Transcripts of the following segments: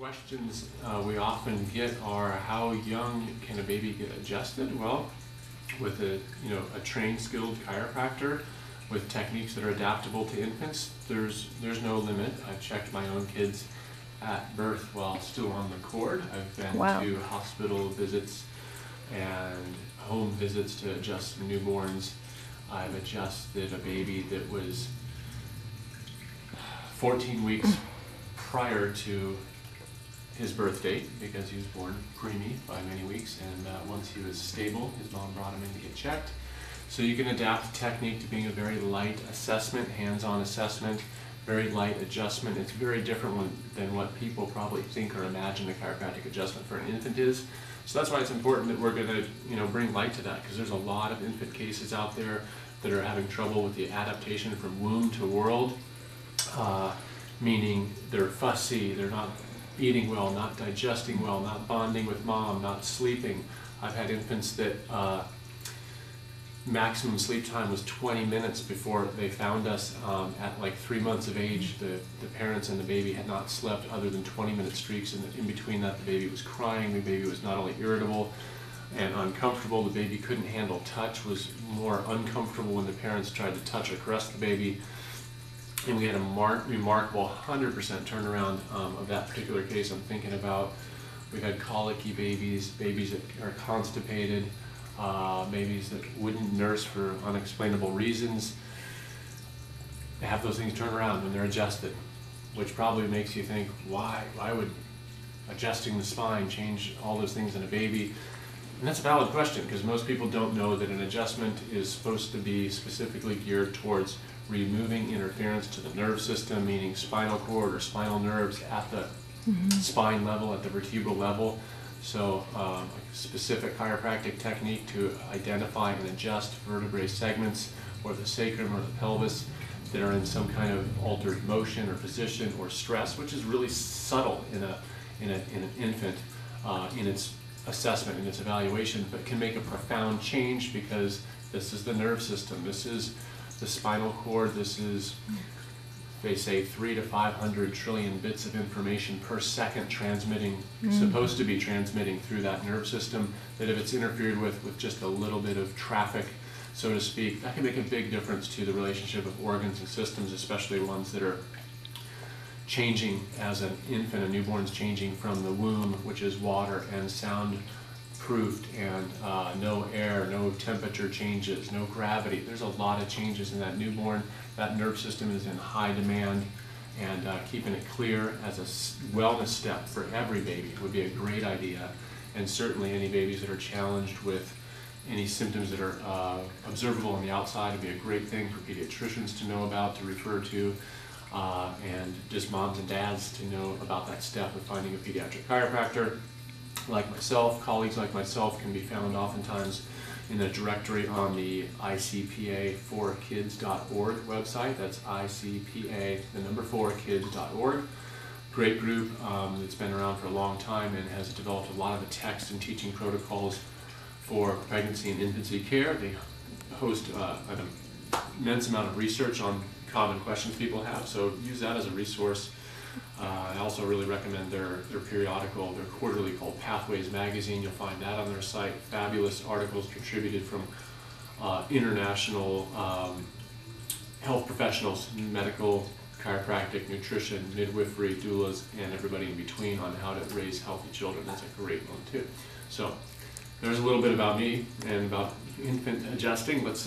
questions we often get are, how young can a baby get adjusted? Well, with a trained, skilled chiropractor with techniques that are adaptable to infants, there's no limit. I've checked my own kids at birth while still on the cord. I've been to hospital visits and home visits to adjust newborns. I've adjusted a baby that was 14 weeks prior to his birth date, because he was born preemie by many weeks, and once he was stable, his mom brought him in to get checked. So you can adapt the technique to being a very light assessment, hands-on assessment, very light adjustment. It's very different than what people probably think or imagine a chiropractic adjustment for an infant is. So that's why it's important that we're going to bring light to that, because there's a lot of infant cases out there that are having trouble with the adaptation from womb to world, meaning they're fussy, they're not eating well, not digesting well, not bonding with mom, not sleeping. I've had infants that maximum sleep time was 20 minutes before they found us. At like 3 months of age, the parents and the baby had not slept other than 20-minute streaks, and in between that the baby was crying, the baby was not only irritable and uncomfortable, the baby couldn't handle touch, was more uncomfortable when the parents tried to touch or caress the baby. And we had a remarkable 100% turnaround of that particular case. I'm thinking about, we've had colicky babies, babies that are constipated, babies that wouldn't nurse for unexplainable reasons. They have those things turn around when they're adjusted, which probably makes you think, why would adjusting the spine change all those things in a baby? And that's a valid question, because most people don't know that an adjustment is supposed to be specifically geared towards removing interference to the nerve system, meaning spinal cord or spinal nerves at the spine level, at the vertebral level. So a specific chiropractic technique to identify and adjust vertebrae segments or the sacrum or the pelvis that are in some kind of altered motion or position or stress, which is really subtle in an infant in its assessment, in its evaluation, but can make a profound change, because this is the nerve system, this is the spinal cord, this is, they say, 300 to 500 trillion bits of information per second transmitting, supposed to be transmitting through that nerve system, that if it's interfered with just a little bit of traffic, so to speak, that can make a big difference to the relationship of organs and systems, especially ones that are changing as an infant. A newborn's changing from the womb, which is water and sound proofed, and no air, no temperature changes, no gravity. There's a lot of changes in that newborn. That nerve system is in high demand, and keeping it clear as a wellness step for every baby would be a great idea. And certainly any babies that are challenged with any symptoms that are observable on the outside would be a great thing for pediatricians to know about, to refer to, and just moms and dads to know about that step of finding a pediatric chiropractor. Like myself, colleagues like myself can be found oftentimes in a directory on the ICPA4kids.org website. That's ICPA, the number 4kids.org. Great group that's been around for a long time and has developed a lot of the text and teaching protocols for pregnancy and infancy care. They host an immense amount of research on common questions people have, so use that as a resource. I also really recommend their periodical, their quarterly, called Pathways Magazine. You'll find that on their site. Fabulous articles contributed from international health professionals, medical, chiropractic, nutrition, midwifery, doulas, and everybody in between on how to raise healthy children. That's a great one too. So there's a little bit about me and about infant adjusting. Let's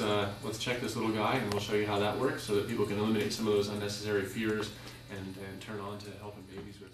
check this little guy, and we'll show you how that works so that people can eliminate some of those unnecessary fears and turn on to helping babies with